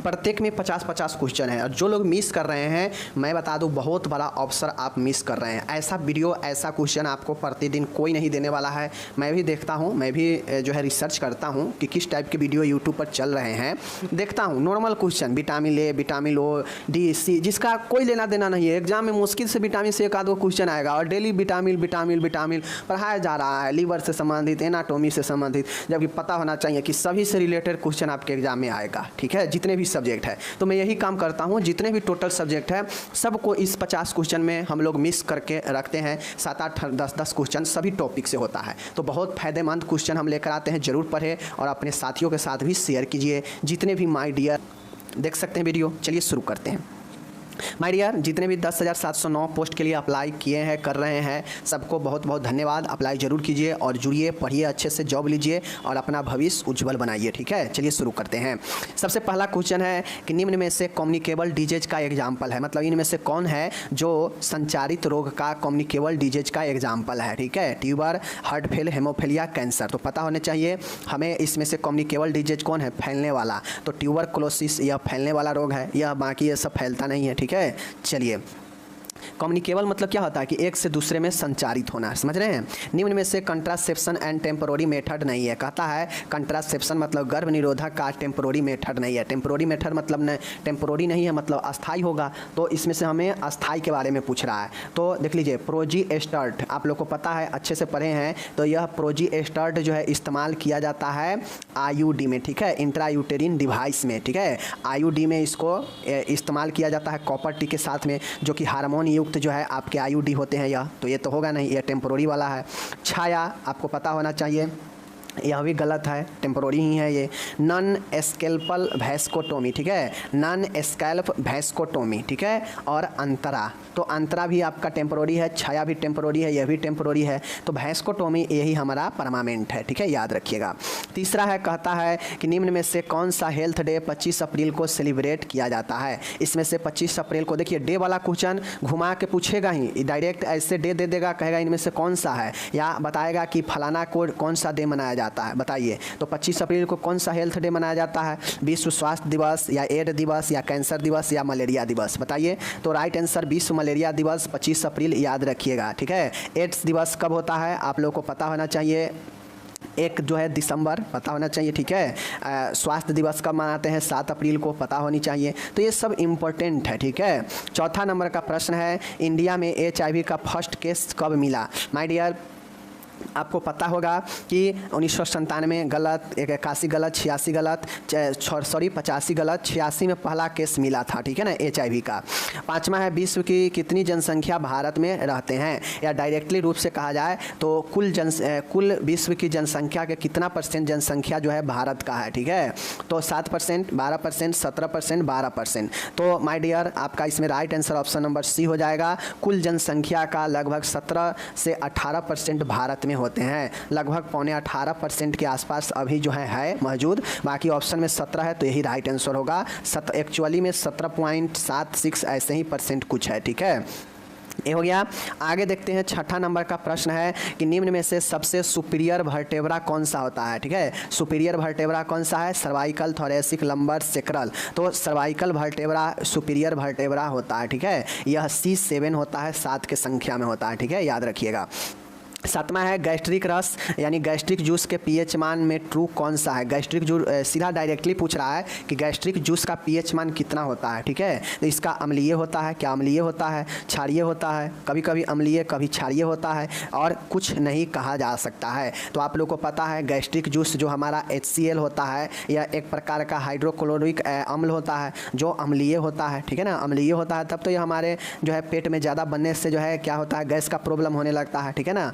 प्रत्येक में 50-50 क्वेश्चन है और जो लोग मिस कर रहे हैं मैं बता दूं बहुत बड़ा अवसर आप मिस कर रहे हैं। ऐसा वीडियो ऐसा क्वेश्चन आपको प्रतिदिन कोई नहीं देने वाला है। मैं भी देखता हूं, मैं भी जो है रिसर्च करता हूं कि किस टाइप के वीडियो यूट्यूब पर चल रहे हैं, देखता हूं normal question vitamin A, vitamin O, D, C, जिसका कोई लेना देना नहीं है। एग्जाम में मुश्किल से विटामिन से एक आध वो क्वेश्चन आएगा और डेली विटामिन विटामिन विटामिन पढ़ाया जा रहा है, लीवर से संबंधित, एनाटॉमी से संबंधित, जबकि पता होना चाहिए कि सभी से रिलेटेड क्वेश्चन आपके एग्जाम में आएगा। ठीक है, जितने भी सब्जेक्ट है। तो मैं यही काम करता हूँ, जितने भी टोटल सब्जेक्ट है सबको इस 50 क्वेश्चन में हम लोग मिस करके रखते हैं। 7-8 10-10 क्वेश्चन सभी टॉपिक से होता है। तो बहुत फायदेमंद क्वेश्चन हम लेकर आते हैं, जरूर पढ़ें और अपने साथियों के साथ भी शेयर कीजिए। जितने भी माय डियर देख सकते हैं वीडियो, चलिए शुरू करते हैं। माय डियर, जितने भी 10,709 पोस्ट के लिए अप्लाई किए हैं, कर रहे हैं, सबको बहुत बहुत धन्यवाद। अप्लाई जरूर कीजिए और जुड़िए, पढ़िए, अच्छे से जॉब लीजिए और अपना भविष्य उज्जवल बनाइए। ठीक है, चलिए शुरू करते हैं। सबसे पहला क्वेश्चन है कि निम्न में से कम्युनिकेबल डिजीज का एग्जाम्पल है, मतलब इनमें से कौन है जो संचारित रोग का कम्युनिकेबल डिजीज का एग्जाम्पल है। ठीक है, tuber, heart fail, haemophilia, cancer. तो पता होने चाहिए हमें इसमें से कम्युनिकेबल डिजीज कौन है, फैलने वाला। तो ट्यूबरकुलोसिस यह फैलने वाला रोग है, यह बाकी ये सब फैलता नहीं है। ठीक है, चलिए कम्युनिकेबल मतलब क्या होता है कि एक से दूसरे में संचारित होना, समझ रहे हैं। निम्न में से कंट्रासेप्शन एंड टेम्पोररी मेथड नहीं है। कहता है कंट्रासेप्शन मतलब गर्भ निरोधक का टेम्पोररी मेथड नहीं है। टेम्पोररी मेथड मतलब टेम्पोररी नहीं है, मतलब अस्थाई होगा। तो इसमें से हमें अस्थाई के बारे में पूछ रहा है। तो देख लीजिए प्रोजेस्टेरोन, आप लोग को पता है, अच्छे से पढ़े हैं। तो यह प्रोजेस्टेरोन जो है इस्तेमाल किया जाता है आईयूडी में। ठीक है, इंट्रायूटेरिन डिवाइस में। ठीक है, आईयूडी में इसको इस्तेमाल किया जाता है कॉपर टी के साथ में, जो कि हार्मोन युक्त जो है आपके आईयूडी होते हैं। यह तो ये तो होगा नहीं, यह टेम्पोररी वाला है। छाया आपको पता होना चाहिए, यह भी गलत है, टेम्पोररी ही है ये। नॉन स्कैल्पल वैस्कोटोमी, ठीक है, नॉन स्कैल्प वैस्कोटोमी। ठीक है, और अंतरा, तो अंतरा भी आपका टेम्पोररी है, छाया भी टेम्पोररी है, यह भी टेम्पोररी है। तो वैस्कोटोमी यही हमारा परमानेंट है। ठीक है, याद रखिएगा। तीसरा है, कहता है कि निम्न में से कौन सा हेल्थ डे 25 अप्रैल को सेलिब्रेट किया जाता है। इसमें से 25 अप्रैल को, देखिए डे वाला क्वेश्चन घुमा के पूछेगा ही, डायरेक्ट ऐसे डे दे देगा, कहेगा इनमें से कौन सा है, या बताएगा कि फलाना को कौन सा डे मनाया जाता है, बताइए। तो 25 अप्रैल को कौन सा हेल्थ डे मनाया जाता है, विश्व स्वास्थ्य दिवस या एड्स दिवस या कैंसर दिवस या मलेरिया दिवस, बताइए। तो राइट आंसर विश्व मलेरिया दिवस 25 अप्रैल, याद रखिएगा। ठीक है, एड्स दिवस कब होता है आप लोगों को पता होना चाहिए, 1 जो है दिसंबर, पता होना चाहिए। ठीक है, स्वास्थ्य दिवस कब मनाते हैं, 7 अप्रैल को, पता होनी चाहिए। तो ये सब इम्पोर्टेंट है। ठीक है, चौथा नंबर का प्रश्न है, इंडिया में HIV का फर्स्ट केस कब मिला। माय डियर, आपको पता होगा कि 1997 गलत, 81 गलत, 86 गलत, 85 गलत, 86 में पहला केस मिला था। ठीक है ना, HIV का। पांचवा है, विश्व की कितनी जनसंख्या भारत में रहते हैं, या डायरेक्टली रूप से कहा जाए तो कुल विश्व की जनसंख्या के कितना % जनसंख्या जो है भारत का है। ठीक है, तो 7%, 12%, 17%, 12%। तो माय डियर, आपका इसमें right answer option number C हो जाएगा। कुल जनसंख्या का लगभग 17 से 18% भारत में होते हैं, लगभग 17.25% के आसपास अभी जो है मौजूद। बाकी ऑप्शन में 17 है, तो यही राइट आंसर होगा। एक्चुअली में 17.76 ऐसे ही % कुछ है। ठीक है, ये हो गया। आगे देखते हैं, छठा नंबर का प्रश्न है कि निम्न में से सबसे सुपीरियर वर्टेब्रा कौन सा होता है। ठीक है, सुपीरियर वर्टेब्रा कौन सा है, सर्वाइकल, थोरेसिक, लंबर, सेक्रल। तो सर्वाइकल वर्टेब्रा सुपीरियर वर्टेब्रा होता है। ठीक है, यह C7 होता है, 7 के संख्या में होता है। ठीक है, याद रखिएगा। सातवां है, गैस्ट्रिक रस यानी गैस्ट्रिक जूस के पीएच मान में ट्रू कौन सा है। गैस्ट्रिक जूस सीधा डायरेक्टली पूछ रहा है कि गैस्ट्रिक जूस का पीएच मान कितना होता है। ठीक है, तो इसका अम्लीय होता है, क्या अम्लीय होता है, क्षारीय होता है, कभी कभी अम्लीय कभी क्षारीय होता है, और कुछ नहीं कहा जा सकता है। तो आप लोग को पता है गैस्ट्रिक जूस जो हमारा HCl होता है, यह एक प्रकार का हाइड्रोक्लोरिक अम्ल होता है जो अम्लीय होता है। ठीक है ना, अम्लीय होता है तब तो ये हमारे जो है पेट में ज़्यादा बनने से जो है क्या होता है, गैस का प्रॉब्लम होने लगता है। ठीक है ना,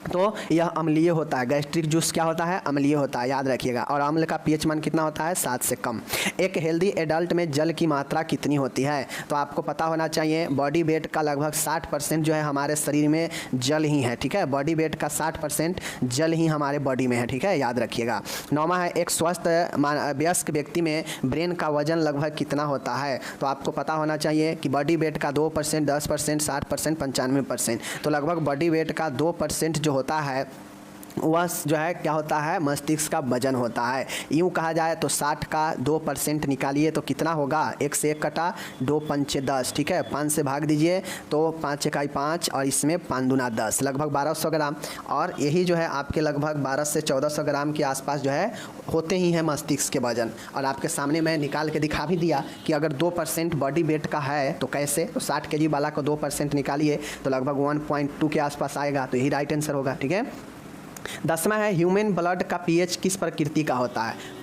तो यह अम्लीय होता है। गैस्ट्रिक जूस क्या होता है, अम्लीय होता है, याद रखिएगा। और अम्ल का पीएच मान कितना होता है, 7 से कम। एक हेल्दी एडल्ट में जल की मात्रा कितनी होती है, तो आपको पता होना चाहिए बॉडी वेट का लगभग 60% जो है हमारे शरीर में जल ही है। ठीक है, बॉडी वेट का 60% जल ही हमारे बॉडी में है। ठीक है, याद रखिएगा। नौवां है, एक स्वस्थ वयस्क व्यक्ति में ब्रेन का वजन लगभग कितना होता है, तो आपको पता होना चाहिए कि बॉडी वेट का 2%, 10%, 60%, 95%। तो लगभग बॉडी वेट का 2% जो होता है वह जो है क्या होता है, मस्तिष्क का वजन होता है। यूँ कहा जाए तो 60 का 2% निकालिए तो कितना होगा, 1 से 1 कटा, 2 पंचे 10, ठीक है, 5 से भाग दीजिए तो 5 इकाई 5 और इसमें 5 दूना 10, लगभग 1200 ग्राम। और यही जो है आपके लगभग 12 से 1400 ग्राम के आसपास जो है होते ही हैं मस्तिष्क के वजन। और आपके सामने मैं निकाल के दिखा भी दिया कि अगर 2% बॉडी वेट का है तो कैसे, तो 60 kg वाला को 2% निकालिए तो लगभग 1.2 के आसपास आएगा, तो यही राइट आंसर होगा, ठीक है। 10वां है ह्यूमन ब्लड का पीएच किस प्रकृति का होता है।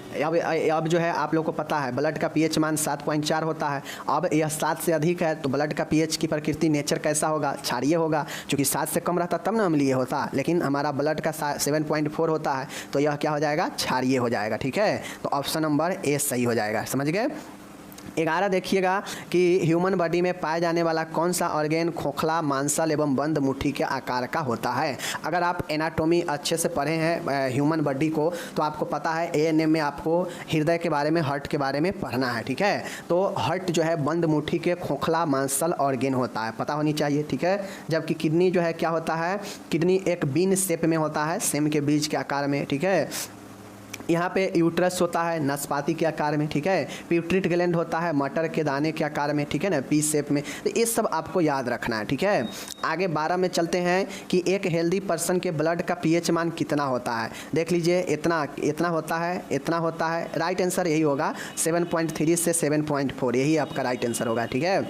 अब जो है आप लोग को पता है ब्लड का पीएच मान 7.4 होता है। अब यह 7 से अधिक है तो ब्लड का पीएच की प्रकृति नेचर कैसा होगा, क्षारीय होगा, क्योंकि 7 से कम रहता तब ना अम्लीय होता, लेकिन हमारा ब्लड का 7.4 होता है तो यह क्या हो जाएगा, क्षारीय हो जाएगा, ठीक है। तो ऑप्शन नंबर ए सही हो जाएगा, समझ गए। 11 देखिएगा कि ह्यूमन बॉडी में पाए जाने वाला कौन सा ऑर्गेन खोखला, मांसल एवं बंद मुट्ठी के आकार का होता है। अगर आप एनाटॉमी अच्छे से पढ़े हैं ह्यूमन बॉडी को तो आपको पता है एएनएम में आपको हृदय के बारे में, हार्ट के बारे में पढ़ना है, ठीक है। तो हार्ट जो है बंद मुट्ठी के खोखला मांसल ऑर्गेन होता है, पता होनी चाहिए, ठीक है। जबकि किडनी जो है क्या होता है, किडनी एक बीन शेप में होता है, सेम के बीज के आकार में, ठीक है। यहाँ पे यूट्रस होता है नाशपाती के आकार में, ठीक है। पिट्यूटरी ग्लैंड होता है मटर के दाने के आकार में, ठीक है ना, पी शेप में। तो ये सब आपको याद रखना है, ठीक है। आगे 12 में चलते हैं कि एक हेल्दी पर्सन के ब्लड का पीएच मान कितना होता है। देख लीजिए इतना होता है, इतना होता है, राइट आंसर यही होगा 7.3 से 7.4, यही आपका राइट आंसर होगा, ठीक है।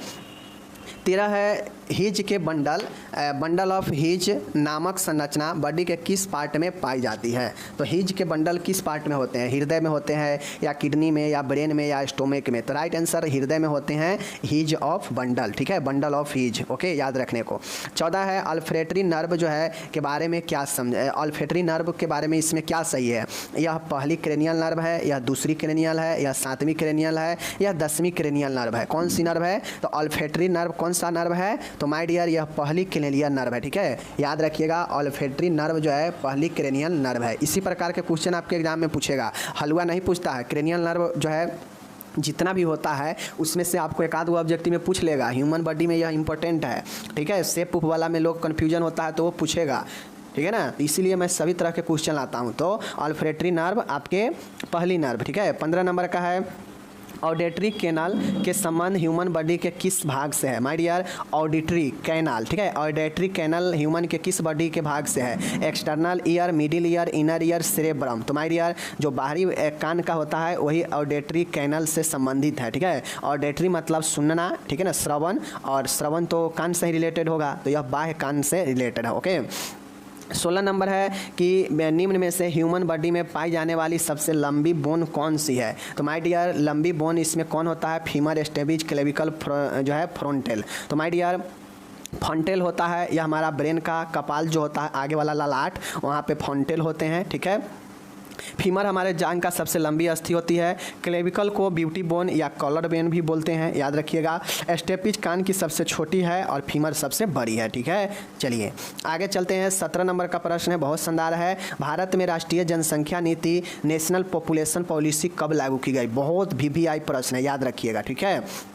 13 है हिज के बंडल ऑफ हिज नामक संरचना बॉडी के किस पार्ट में पाई जाती है। तो हिज के बंडल किस पार्ट में होते हैं, हृदय में होते हैं या किडनी में या ब्रेन में या स्टोमक में। तो राइट आंसर हृदय में होते हैं, हिज ऑफ बंडल, ठीक है, बंडल ऑफ हिज, ओके, याद रखने को। 14 है ऑल्फैक्टरी नर्व जो है के बारे में क्या समझे, ऑल्फैक्टरी नर्व के बारे में इसमें क्या सही है। यह पहली क्रेनियल नर्व है, यह दूसरी क्रेनियल है, यह 7वीं क्रेनियल है, यह 10वीं क्रेनियल नर्व है। कौन सी नर्व है, तो ऑल्फैक्टरी नर्व कौन सा नर्व है, तो माय डियर यह पहली क्रेनियल नर्व है, ठीक है, याद रखिएगा। ऑल्फैक्टरी नर्व जो है पहली क्रेनियल नर्व है। इसी प्रकार के क्वेश्चन आपके एग्जाम में पूछेगा, हलवा नहीं पूछता है। क्रेनियल नर्व जो है जितना भी होता है उसमें से आपको एक आध वो ऑब्जेक्टिव में पूछ लेगा, ह्यूमन बॉडी में यह इंपॉर्टेंट है, ठीक है। शेप वाला में लोग कन्फ्यूजन होता है तो वो पूछेगा, ठीक है ना, इसीलिए मैं सभी तरह के क्वेश्चन लाता हूँ। तो ऑल्फैक्टरी नर्व आपके पहली नर्व, ठीक है। 15 नंबर का है ऑडिटरी कैनाल के संबंध ह्यूमन बॉडी के किस भाग से है। माय डियर ऑडिटरी कैनाल, ठीक है, ऑडिटरी कैनाल ह्यूमन के किस बॉडी के भाग से है। External ear, middle ear, inner ear, cerebrum. तो माय डियर जो बाहरी कान का होता है वही ऑडिटरी कैनाल से संबंधित है, ठीक है। ऑडिटरी मतलब सुनना, ठीक है ना, श्रवण, और श्रवण तो कान से ही रिलेटेड होगा, तो यह बाह्य कान से रिलेटेड है, ओके। 16 नंबर है कि निम्न में से ह्यूमन बॉडी में पाई जाने वाली सबसे लंबी बोन कौन सी है। तो माय डियर लंबी बोन इसमें कौन होता है, फीमर स्टेबिज क्लेविकल जो है फ्रंटेल। तो माय डियर फ्रंटेल होता है, यह हमारा ब्रेन का कपाल जो होता है आगे वाला ललाट, वहाँ पे फ्रंटेल होते हैं, ठीक है। फीमर हमारे जांघ का सबसे लंबी अस्थि होती है। क्लेविकल को ब्यूटी बोन या कॉलर बोन भी बोलते हैं, याद रखिएगा। स्टेपिज कान की सबसे छोटी है और फीमर सबसे बड़ी है, ठीक है। चलिए आगे चलते हैं। 17 नंबर का प्रश्न है, बहुत शानदार है। भारत में राष्ट्रीय जनसंख्या नीति नेशनल पॉपुलेशन पॉलिसी कब लागू की गई। बहुत VVI प्रश्न है, याद रखिएगा, ठीक है।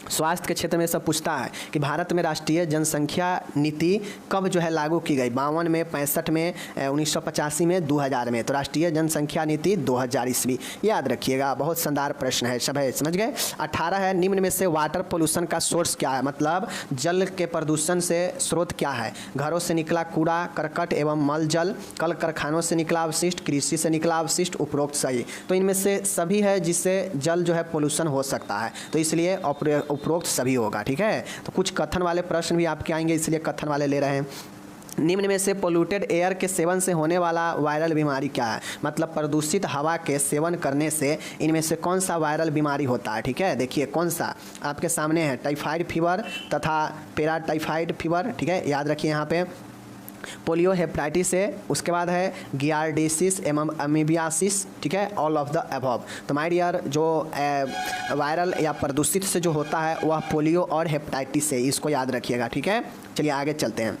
स्वास्थ्य के क्षेत्र में सब पूछता है कि भारत में राष्ट्रीय जनसंख्या नीति कब जो है लागू की गई। 52 में, 65 में, 1985 में, 2000 में। तो राष्ट्रीय जनसंख्या नीति 2000 ईस्वी, याद रखिएगा, बहुत शानदार प्रश्न है, सब है, समझ गए। 18 है निम्न में से वाटर पोल्यूशन का सोर्स क्या है, मतलब जल के प्रदूषण से स्रोत क्या है। घरों से निकला कूड़ा करकट एवं मल जल, कल कारखानों से निकला अवशिष्ट, कृषि से निकला अवशिष्ट, उपरोक्त सही। तो इनमें से सभी है जिससे जल जो है पोल्यूशन हो सकता है, तो इसलिए उपरोक्त सभी होगा, ठीक है। तो कुछ कथन वाले प्रश्न भी आपके आएंगे, इसलिए कथन वाले ले रहे हैं। निम्न में से पोल्यूटेड एयर के सेवन से होने वाला वायरल बीमारी क्या है, मतलब प्रदूषित हवा के सेवन करने से इनमें से कौन सा वायरल बीमारी होता है, ठीक है। देखिए कौन सा आपके सामने है, टाइफाइड फीवर तथा पैराटाइफाइड फीवर, ठीक है, याद रखिए यहाँ पे। पोलियो हेपेटाइटिस है, उसके बाद है गियार्डिसिस एवं अमीबियासिस, ठीक है, ऑल ऑफ द अबव। तो माय डियर जो वायरल या प्रदूषित से जो होता है वह पोलियो और हेपेटाइटिस है, इसको याद रखिएगा, ठीक है। चलिए आगे चलते हैं।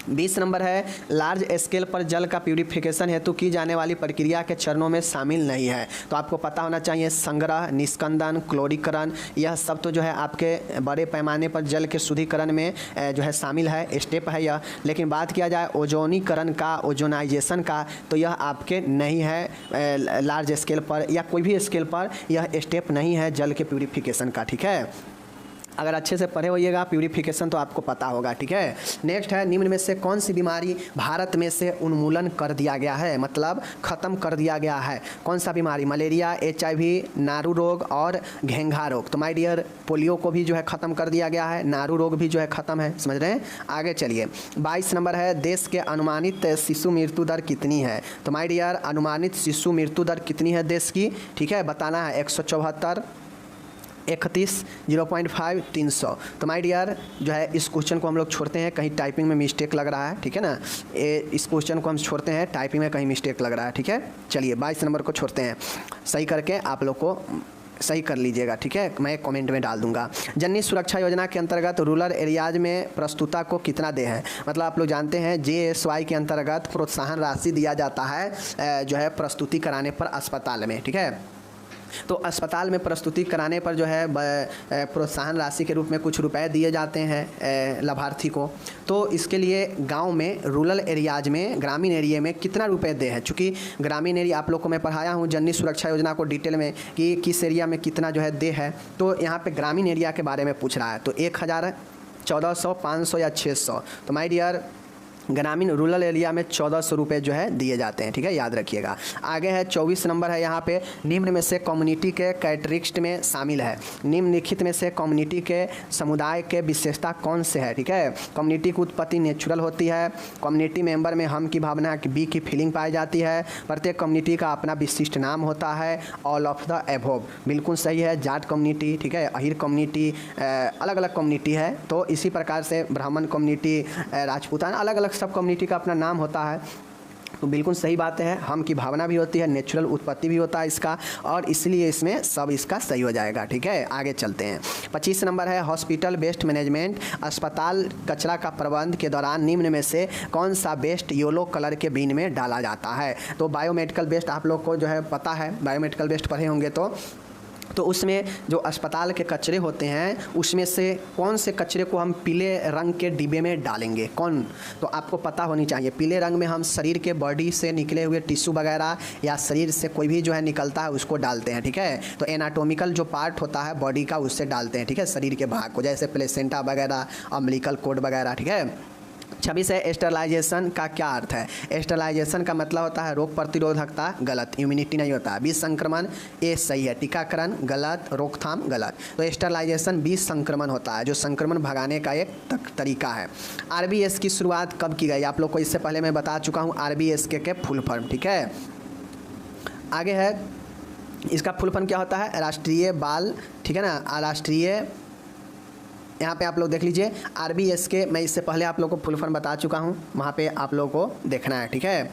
20 नंबर है लार्ज स्केल पर जल का प्यूरिफिकेशन हेतु की जाने वाली प्रक्रिया के चरणों में शामिल नहीं है। तो आपको पता होना चाहिए संग्रह, निस्कंदन, क्लोरीकरण, यह सब तो जो है आपके बड़े पैमाने पर जल के शुद्धिकरण में जो है शामिल है, स्टेप है यह। लेकिन बात किया जाए ओजोनीकरण का, ओजोनाइजेशन का, तो यह आपके नहीं है लार्ज स्केल पर या कोई भी स्केल पर यह स्टेप नहीं है जल के प्यूरिफिकेशन का। ठीक है, अगर अच्छे से पढ़े होइएगा प्यूरिफिकेशन तो आपको पता होगा। ठीक है, नेक्स्ट है निम्न में से कौन सी बीमारी भारत में से उन्मूलन कर दिया गया है, मतलब ख़त्म कर दिया गया है। कौन सा बीमारी? मलेरिया, HIV, नारू रोग और घेंघा रोग। तो माय डियर पोलियो को भी जो है ख़त्म कर दिया गया है, नारू रोग भी जो है ख़त्म है, समझ रहे हैं। आगे चलिए, 22 नंबर है देश के अनुमानित शिशु मृत्यु दर कितनी है। तो माय डियर अनुमानित शिशु मृत्यु दर कितनी है देश की, ठीक है, बताना है। 174, 31, 0.5, 300। तो माय डियर जो है इस क्वेश्चन को हम लोग छोड़ते हैं, कहीं टाइपिंग में मिस्टेक लग रहा है, ठीक है ना। इस क्वेश्चन को हम छोड़ते हैं, टाइपिंग में कहीं मिस्टेक लग रहा है, ठीक है। चलिए 22 नंबर को छोड़ते हैं, सही करके आप लोग को सही कर लीजिएगा, ठीक है, मैं कमेंट में डाल दूंगा। जननी सुरक्षा योजना के अंतर्गत रूरल एरियाज में प्रस्तुता को कितना दे है, मतलब आप लोग जानते हैं JSY के अंतर्गत प्रोत्साहन राशि दिया जाता है जो है प्रस्तुति कराने पर अस्पताल में, ठीक है। तो अस्पताल में प्रस्तुति कराने पर जो है प्रोत्साहन राशि के रूप में कुछ रुपए दिए जाते हैं लाभार्थी को। तो इसके लिए गांव में, रूरल एरियाज में, ग्रामीण एरिया में कितना रुपए दे है। चूँकि ग्रामीण एरिया आप लोग को मैं पढ़ाया हूँ जननी सुरक्षा योजना को डिटेल में कि किस एरिया में कितना जो है दे है। तो यहाँ पे ग्रामीण एरिया के बारे में पूछ रहा है। तो 1000, 1400, 500 या 600। तो माय डियर ग्रामीण रूरल एरिया में 1400 रुपये जो है दिए जाते हैं, ठीक है, याद रखिएगा। आगे है 24 नंबर है, यहाँ पे निम्न में से कम्युनिटी के कैरेक्टरिस्टिक में शामिल है। निम्नलिखित में से कम्युनिटी के समुदाय के विशेषता कौन से है, ठीक है। कम्युनिटी की उत्पत्ति नेचुरल होती है, कम्युनिटी मेंबर में हम की भावना बी की फीलिंग पाई जाती है, प्रत्येक कम्युनिटी का अपना विशिष्ट नाम होता है, ऑल ऑफ द एबोव बिल्कुल सही है। जाट कम्युनिटी, ठीक है, अहिर कम्युनिटी, अलग अलग कम्युनिटी है। तो इसी प्रकार से ब्राह्मण कम्युनिटी, राजपूतान, अलग अलग सब कम्युनिटी का अपना नाम होता है। तो बिल्कुल सही बात है, हम की भावना भी होती है, नेचुरल उत्पत्ति भी होता है इसका, और इसलिए इसमें सब इसका सही हो जाएगा, ठीक है। आगे चलते हैं, 25 नंबर है हॉस्पिटल वेस्ट मैनेजमेंट, अस्पताल कचरा का प्रबंध के दौरान निम्न में से कौन सा वेस्ट येलो कलर के बिन में डाला जाता है। तो बायोमेडिकल वेस्ट आप लोग को जो है पता है, बायोमेडिकल वेस्ट पढ़े होंगे तो उसमें जो अस्पताल के कचरे होते हैं उसमें से कौन से कचरे को हम पीले रंग के डिब्बे में डालेंगे, कौन, तो आपको पता होनी चाहिए। पीले रंग में हम शरीर के बॉडी से निकले हुए टिश्यू वगैरह या शरीर से कोई भी जो है निकलता है उसको डालते हैं, ठीक है। तो एनाटोमिकल जो पार्ट होता है बॉडी का उससे डालते हैं, ठीक है, शरीर के भाग को, जैसे प्लेसेंटा वगैरह, अम्बिलिकल कोड वगैरह, ठीक है। 26 है स्टरलाइजेशन का क्या अर्थ है। स्टरलाइजेशन का मतलब होता है रोग प्रतिरोधकता, गलत, इम्यूनिटी नहीं होता। बीज संक्रमण, ये सही है। टीकाकरण गलत, रोकथाम गलत। तो स्टरलाइजेशन बीज संक्रमण होता है, जो संक्रमण भगाने का एक तरीका है। RBS की शुरुआत कब की गई, आप लोग को इससे पहले मैं बता चुका हूँ, RBS के फुल फॉर्म, ठीक है। आगे है इसका फुल फॉर्म क्या होता है, राष्ट्रीय बाल, ठीक है ना, राष्ट्रीय, यहाँ पे आप लोग देख लीजिए RBS के, मैं इससे पहले आप लोग को फुल फॉर्म बता चुका हूँ, वहाँ पे आप लोग को देखना है, ठीक है।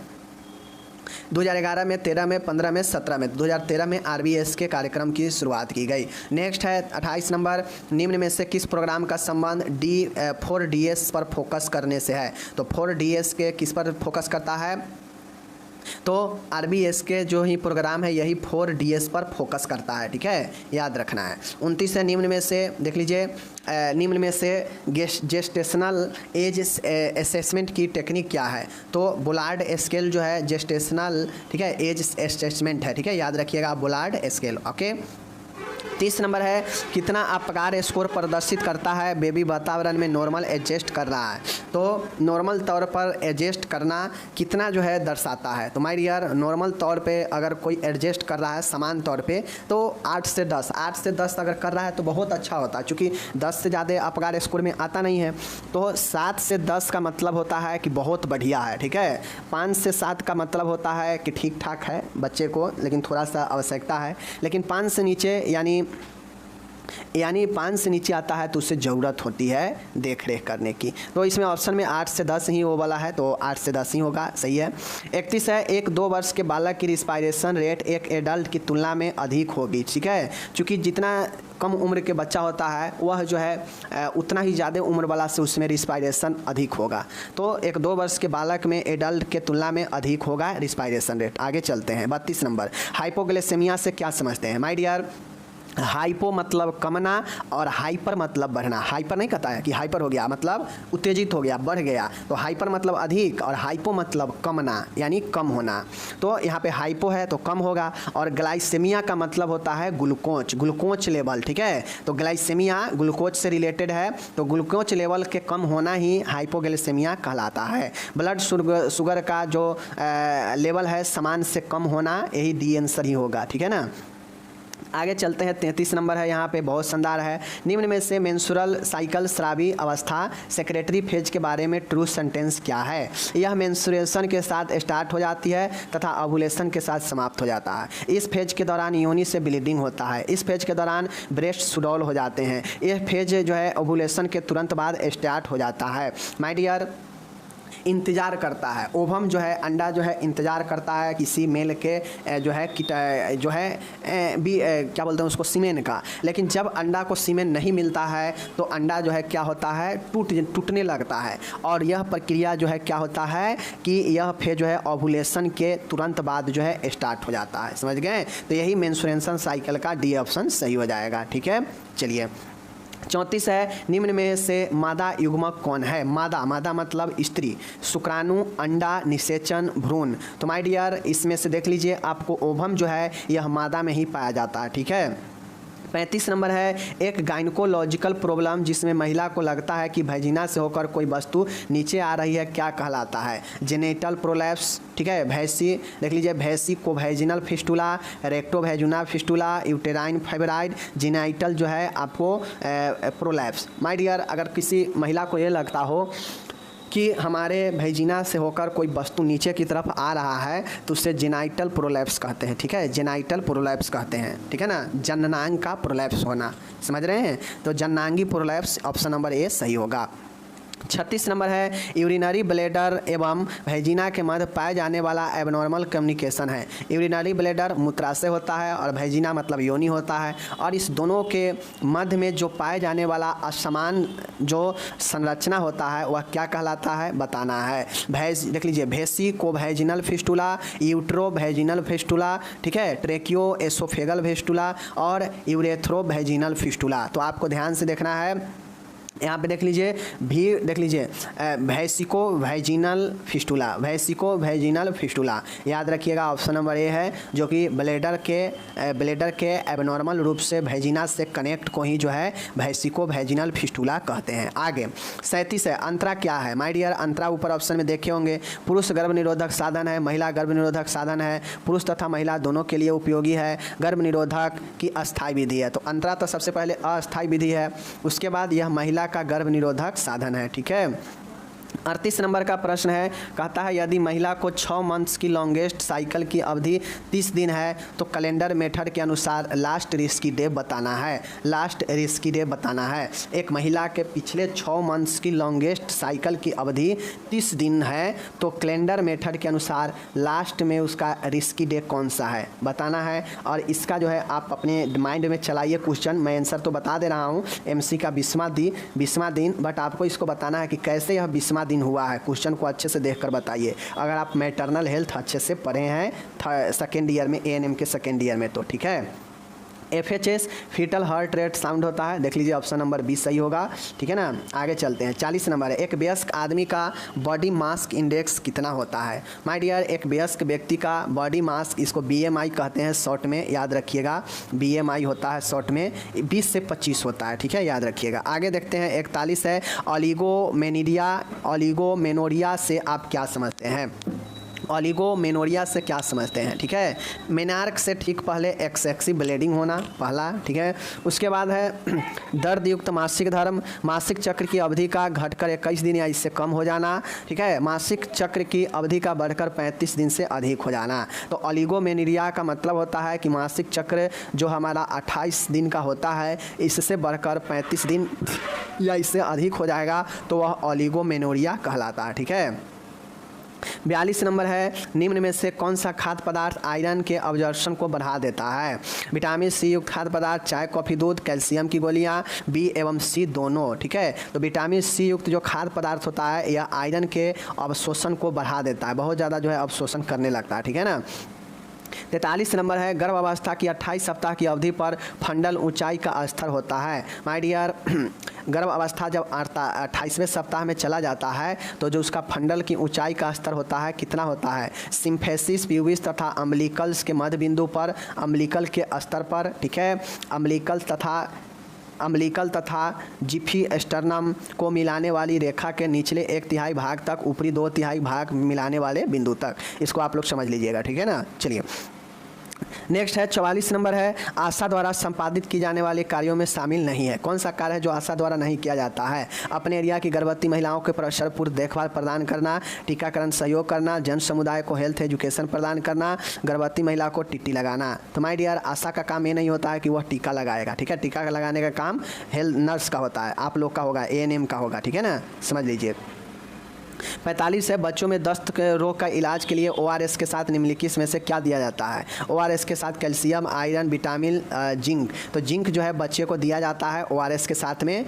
2011 में, 13 में, 15 में, 17 में, 2013 में RBS के कार्यक्रम की शुरुआत की गई। नेक्स्ट है 28 नंबर, निम्न में से किस प्रोग्राम का संबंध 4DS पर फोकस करने से है। तो 4DS के किस पर फोकस करता है, तो RBS के जो ही प्रोग्राम है यही 4DS पर फोकस करता है, ठीक है, याद रखना है। 29 है निम्न में से, देख लीजिए, निम्न में से जेस्टेशनल एज असेसमेंट की टेक्निक क्या है। तो बुलार्ड स्केल जो है जेस्टेशनल, ठीक है, एज असेसमेंट है, ठीक है, याद रखिएगा बुलार्ड स्केल, ओके। 30 नंबर है कितना अपकार स्कोर प्रदर्शित करता है बेबी वातावरण में नॉर्मल एडजस्ट कर रहा है। तो नॉर्मल तौर पर एडजस्ट करना कितना जो है दर्शाता है। तो माय डियर नॉर्मल तौर पे अगर कोई एडजस्ट कर रहा है समान तौर पे तो 8 से 10, 8 से 10 अगर कर रहा है तो बहुत अच्छा होता है, क्योंकि 10 से ज़्यादा अपकार स्कोर में आता नहीं है। तो 7 से 10 का मतलब होता है कि बहुत बढ़िया है, ठीक है। 5 से 7 का मतलब होता है कि ठीक ठाक है बच्चे को, लेकिन थोड़ा सा आवश्यकता है। लेकिन 5 से नीचे यानी यानी 5 से नीचे आता है तो उससे ज़रूरत होती है देख रेख करने की। तो इसमें ऑप्शन में 8 से 10 ही वो वाला है, तो 8 से 10 ही होगा, सही है। 31 है, एक 2 वर्ष के बालक की रिस्पायरेशन रेट एक एडल्ट की तुलना में अधिक होगी, ठीक है। चूँकि जितना कम उम्र के बच्चा होता है वह जो है उतना ही ज़्यादा उम्र वाला से उसमें रिस्पायरेशन अधिक होगा। तो एक 2 वर्ष के बालक में एडल्ट के तुलना में अधिक होगा रिस्पायरेशन रेट। आगे चलते हैं 32 नंबर, हाइपोग्लाइसेमिया से क्या समझते हैं। माय डियर, हाइपो मतलब कमना और हाइपर मतलब बढ़ना। हाइपर नहीं कहता है कि हाइपर हो गया मतलब उत्तेजित हो गया, बढ़ गया, तो हाइपर मतलब अधिक और हाइपो मतलब कमना यानी कम होना। तो यहाँ पे हाइपो है तो कम होगा, और ग्लाइसेमिया का मतलब होता है ग्लूकोज, ग्लूकोज लेवल, ठीक है। तो ग्लाइसेमिया ग्लूकोज से रिलेटेड है, तो ग्लूकोज लेवल के कम होना ही हाइपोग्लाइसेमिया कहलाता है। ब्लड शुगर का जो लेवल है सामान्य से कम होना, यही डी आंसर ही होगा, ठीक है ना। आगे चलते हैं 33 नंबर है, यहाँ पे बहुत शानदार है। निम्न में से मेंस्ट्रुअल साइकिल स्रावी अवस्था सेक्रेटरी फेज के बारे में ट्रू सेंटेंस क्या है। यह मेंस्ट्रुएशन के साथ स्टार्ट हो जाती है तथा ओव्यूलेशन के साथ समाप्त हो जाता है। इस फेज के दौरान योनि से ब्लीडिंग होता है। इस फेज के दौरान ब्रेस्ट सुडौल हो जाते हैं। यह फेज जो है ओव्यूलेशन के तुरंत बाद स्टार्ट हो जाता है। माय डियर, इंतज़ार करता है ओवम जो है, अंडा जो है इंतज़ार करता है किसी मेल के क्या बोलते हैं उसको, सीमेन का। लेकिन जब अंडा को सीमेन नहीं मिलता है तो अंडा जो है क्या होता है, टूटने लगता है। और यह प्रक्रिया जो है क्या होता है कि यह फेज जो है ओव्यूलेशन के तुरंत बाद जो है स्टार्ट हो जाता है, समझ गए। तो यही मेंस्ट्रुएशन साइकिल का डी ऑप्शन सही हो जाएगा, ठीक है। चलिए 34 है, निम्न में से मादा युग्मक कौन है। मादा, मादा मतलब स्त्री, शुक्राणु, अंडा, निषेचन, भ्रूण। तो माय डियर, इसमें से देख लीजिए आपको ओवम जो है यह मादा में ही पाया जाता है, ठीक है। 35 नंबर है, एक गायनकोलॉजिकल प्रॉब्लम जिसमें महिला को लगता है कि वैजिना से होकर कोई वस्तु नीचे आ रही है, क्या कहलाता है। जेनेटल प्रोलैप्स, ठीक है। भैंसी देख लीजिए, भैंसी को vaginal fistula, rectovaginal fistula, uterine fibroid, genital जो है आपको प्रोलैप्स। माय डियर, अगर किसी महिला को ये लगता हो कि हमारे वैजिना से होकर कोई वस्तु नीचे की तरफ आ रहा है तो उसे जेनाइटल प्रोलैप्स कहते हैं, ठीक है। जेनाइटल प्रोलैप्स कहते हैं, ठीक है ना, जननांग का प्रोलैप्स होना, समझ रहे हैं। तो जननांगी प्रोलैप्स ऑप्शन नंबर ए सही होगा। 36 नंबर है, यूरिनरी ब्लैडर एवं वैजिना के मध्य पाए जाने वाला एबनॉर्मल कम्युनिकेशन है। यूरिनरी ब्लैडर मूत्राशय होता है और वैजिना मतलब योनि होता है, और इस दोनों के मध्य में जो पाए जाने वाला असमान जो संरचना होता है वह क्या कहलाता है, बताना है। देख लीजिए, भैंसी को vaginal fistula, utero vaginal fistula, ठीक है, ट्रेकियो एसोफेगल फिस्टुला और यूरेथ्रो वैजिनल फिस्टुला। तो आपको ध्यान से देखना है, यहाँ पे देख लीजिए, भी देख लीजिए, वैसिको वैजिनल फिस्टुला, वैसिको वैजिनल फिस्टुला, याद रखिएगा ऑप्शन नंबर ए है, जो कि ब्लैडर के एबनॉर्मल रूप से वैजिना से कनेक्ट को ही जो है वैसिको वैजिनल फिस्टुला कहते हैं। आगे 37 है, अंतरा क्या है। माय डियर, अंतरा ऊपर ऑप्शन में देखे होंगे, पुरुष गर्भ निरोधक साधन है, महिला गर्भ निरोधक साधन है, पुरुष तथा महिला दोनों के लिए उपयोगी है, गर्भ निरोधक की अस्थायी विधि है। तो अंतरा तो सबसे पहले अस्थायी विधि है, उसके बाद यह महिला का गर्भ निरोधक साधन है, ठीक है। 38 नंबर का प्रश्न है, कहता है यदि महिला को 6 मंथ्स की लॉन्गेस्ट साइकिल की अवधि 30 दिन है तो कैलेंडर मेथड के अनुसार लास्ट रिस्की डे बताना है। लास्ट रिस्की डे बताना है। एक महिला के पिछले 6 मंथ्स की लॉन्गेस्ट साइकिल की अवधि 30 दिन है तो कैलेंडर मेथड के अनुसार लास्ट में उसका रिस्की डे कौन सा है बताना है। और इसका जो है आप अपने माइंड में चलाइए क्वेश्चन, मैं आंसर तो बता दे रहा हूँ MC का 20वां दिन, बट आपको इसको बताना है कि कैसे यह 20वां दिन हुआ है। क्वेश्चन को अच्छे से देखकर बताइए। अगर आप मैटरनल हेल्थ अच्छे से पढ़े हैं सेकेंड ईयर में, ANM के सेकेंड ईयर में, तो ठीक है। FHS foetal heart rate sound होता है, देख लीजिए ऑप्शन नंबर 20 सही होगा, ठीक है ना। आगे चलते हैं 40 नंबर है, एक वयस्क आदमी का बॉडी मास इंडेक्स कितना होता है। माय डियर, एक वयस्क व्यक्ति का बॉडी मास, इसको BMI कहते हैं शॉर्ट में, याद रखिएगा, BMI होता है शॉर्ट में, 20 से 25 होता है, ठीक है, याद रखिएगा। आगे देखते हैं 41 है, ओलिगोमेनोरिया से आप क्या समझते हैं। ओलिगोमेनोरिया से क्या समझते हैं, ठीक है। मेनार्क से ठीक पहले एक्सेसिव ब्लीडिंग होना पहला, ठीक है। उसके बाद है दर्द युक्त मासिक धर्म, मासिक चक्र की अवधि का घटकर 21 दिन या इससे कम हो जाना, ठीक है। मासिक चक्र की अवधि का बढ़कर 35 दिन से अधिक हो जाना। तो ओलिगोमेनोरिया का मतलब होता है कि मासिक चक्र जो हमारा 28 दिन का होता है, इससे बढ़कर 35 दिन या इससे अधिक हो जाएगा तो वह ओलिगोमेनोरिया कहलाता है, ठीक है। 42 नंबर है, निम्न में से कौन सा खाद्य पदार्थ आयरन के अब्जॉर्प्शन को बढ़ा देता है। विटामिन सी युक्त खाद्य पदार्थ, चाय, कॉफ़ी, दूध, कैल्शियम की गोलियां, बी एवं सी दोनों, ठीक है। तो विटामिन सी युक्त जो खाद्य पदार्थ होता है यह आयरन के अवशोषण को बढ़ा देता है, बहुत ज़्यादा जो है अवशोषण करने लगता है, ठीक है ना। 43 नंबर है, गर्भ अवस्था की 28 सप्ताह की अवधि पर फंडल ऊंचाई का स्तर होता है। माय डियर, गर्भ अवस्था जब 28वें सप्ताह में चला जाता है तो जो उसका फंडल की ऊंचाई का स्तर होता है कितना होता है, सिम्फेसिस प्यूबिस तथा अम्बिलिकल्स के मध्य बिंदु पर, अम्बिलिकल के स्तर पर, ठीक है। अम्बिलिकल तथा जिफी स्टर्नम को मिलाने वाली रेखा के निचले 1/3 भाग तक, ऊपरी 2/3 भाग मिलाने वाले बिंदु तक, इसको आप लोग समझ लीजिएगा, ठीक है ना। चलिए नेक्स्ट है 44 नंबर है, आशा द्वारा संपादित की जाने वाले कार्यों में शामिल नहीं है। कौन सा कार्य है जो आशा द्वारा नहीं किया जाता है। अपने एरिया की गर्भवती महिलाओं के प्रसव पूर्व देखभाल प्रदान करना, टीकाकरण सहयोग करना, जन समुदाय को हेल्थ एजुकेशन प्रदान करना, गर्भवती महिला को टीटी लगाना। तो माय डियर, आशा का काम ये नहीं होता है कि वह टीका लगाएगा, ठीक है। टीका लगाने का काम हेल्थ नर्स का होता है, आप लोग का होगा, ANM का होगा, ठीक है ना, समझ लीजिए। 45 है, बच्चों में दस्त के रोग का इलाज के लिए ORS के साथ निम्नलिखित में से क्या दिया जाता है। ORS के साथ कैल्शियम, आयरन, विटामिन, जिंक। तो जिंक जो है बच्चे को दिया जाता है ORS के साथ में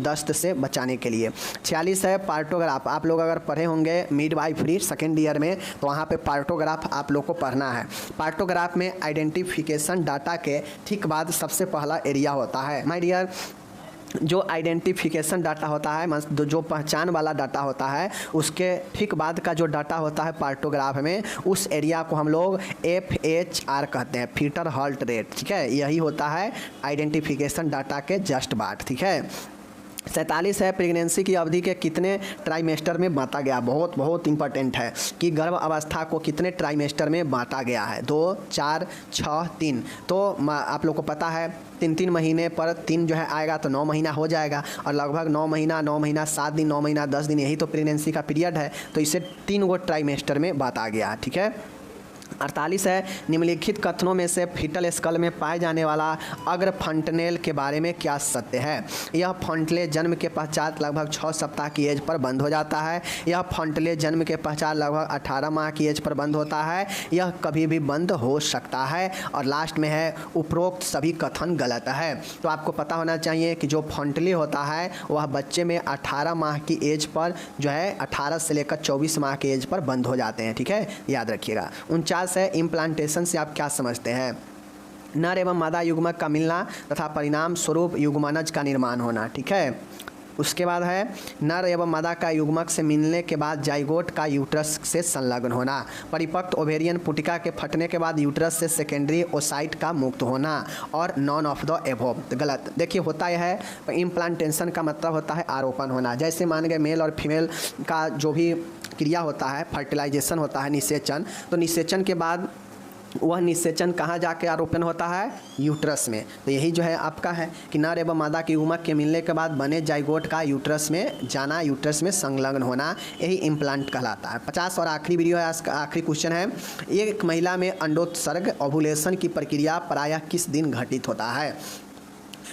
दस्त से बचाने के लिए। 46 है, पार्टोग्राफ। आप लोग अगर पढ़े होंगे मिडवाइफरी सेकेंड ईयर में तो वहाँ पे पार्टोग्राफ आप लोग को पढ़ना है। पार्टोग्राफ में आइडेंटिफिकेशन डाटा के ठीक बाद सबसे पहला एरिया होता है। माय डियर, जो आइडेंटिफिकेशन डाटा होता है, जो पहचान वाला डाटा होता है, उसके ठीक बाद का जो डाटा होता है पार्टोग्राफ में, उस एरिया को हम लोग FHR कहते हैं, फीटर हार्ट रेट, ठीक है। यही होता है आइडेंटिफिकेशन डाटा के जस्ट बाद, ठीक है। 47 है, प्रेगनेंसी की अवधि के कितने ट्राइमेस्टर में बांटा गया। बहुत इंपॉर्टेंट है कि गर्भ अवस्था को कितने ट्राइमेस्टर में बांटा गया है, 2, 4, 6, 3। तो आप लोग को पता है 3 महीने पर 3 जो है आएगा तो 9 महीना हो जाएगा, और लगभग 9 महीना 7 दिन, 9 महीना 10 दिन, यही तो प्रेगनेंसी का पीरियड है। तो इसे 3 गो ट्राइमेस्टर में बांटा गया, ठीक है। 48 है, निम्नलिखित कथनों में से फीटल स्कल में पाए जाने वाला अग्र फंटनेल के बारे में क्या सत्य है। यह फंटले जन्म के पश्चात लगभग 6 सप्ताह की एज पर बंद हो जाता है। यह फंटले जन्म के पश्चात लगभग 18 माह की एज पर बंद होता है। यह कभी भी बंद हो सकता है। और लास्ट में है, उपरोक्त सभी कथन गलत है। तो आपको पता होना चाहिए कि जो फंटले होता है वह बच्चे में 18 माह की एज पर जो है 18 से लेकर 24 माह की एज पर बंद हो जाते हैं, ठीक है, याद रखिएगा। 49 है, इम्प्लांटेशन से आप क्या समझते हैं। नर एवं मादा युग्मक का मिलना तथा परिणाम स्वरूप युग्मनज का निर्माण होना, ठीक है। उसके बाद है, नर एवं मादा का युग्मक से मिलने के बाद जाइगोट का यूट्रस से संलग्न होना। परिपक्व ओवेरियन पुटिका के फटने के बाद यूट्रस से सेकेंडरी ओसाइट का मुक्त होना। और नॉन ऑफ द एबोव, गलत। देखिए होता यह है, इम्प्लांटेशन का मतलब होता है आरोपण होना। जैसे मान गए मेल और फीमेल का जो भी क्रिया होता है, फर्टिलाइजेशन होता है, निषेचन, तो निषेचन के बाद वह निषेचन कहाँ जाके आरोपण होता है, यूट्रस में। तो यही जो है आपका है कि नर एवं मादा की युग्मक के मिलने के बाद बने जाइगोट का यूट्रस में जाना, यूट्रस में संलग्न होना, यही इम्प्लांट कहलाता है। 50 और आखिरी वीडियो है, आखिरी क्वेश्चन है, एक महिला में अंडोत्सर्ग ओव्यूलेशन की प्रक्रिया प्रायः किस दिन घटित होता है।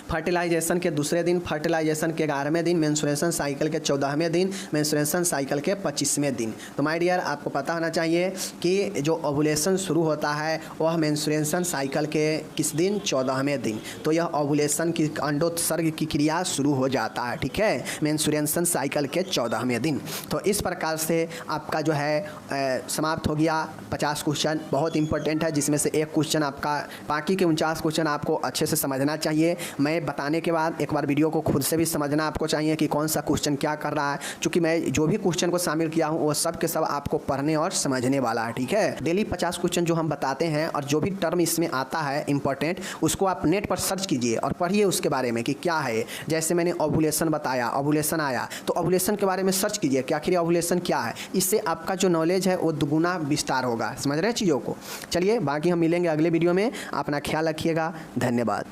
फर्टिलाइजेशन के दूसरे दिन, फर्टिलाइजेशन के 11वें दिन, मेंस्ट्रुएशन साइकिल के 14वें दिन, मेंस्ट्रुएशन साइकिल के 25वें दिन। तो माय डियर, आपको पता होना चाहिए कि जो ओव्यूलेशन शुरू होता है वह मेंस्ट्रुएशन साइकिल के किस दिन, 14वें दिन। तो यह ओव्यूलेशन की अंडोत्सर्ग की क्रिया शुरू हो जाता है, ठीक है, मेंस्ट्रुएशन साइकिल के 14वें दिन। तो इस प्रकार से आपका जो है समाप्त हो गया 50 क्वेश्चन। बहुत इंपॉर्टेंट है, जिसमें से एक क्वेश्चन आपका, बाकी के 49 क्वेश्चन आपको अच्छे से समझना चाहिए। मैं मैं बताने के बाद एक बार वीडियो को खुद से भी समझना आपको चाहिए कि कौन सा क्वेश्चन क्या कर रहा है, क्योंकि मैं जो भी क्वेश्चन को शामिल किया हूँ वो सब के सब आपको पढ़ने और समझने वाला है, ठीक है। डेली 50 क्वेश्चन जो हम बताते हैं और जो भी टर्म इसमें आता है इंपॉर्टेंट, उसको आप नेट पर सर्च कीजिए और पढ़िए उसके बारे में कि क्या है। जैसे मैंने ओवुलेशन बताया, ओवुलेशन आया तो ओवुलेशन के बारे में सर्च कीजिए कि आखिर ओवुलेशन क्या है। इससे आपका जो नॉलेज है वो दुगुना विस्तार होगा। समझ रहे हैं चीज़ों को। चलिए बाकी हम मिलेंगे अगले वीडियो में। अपना ख्याल रखिएगा। धन्यवाद।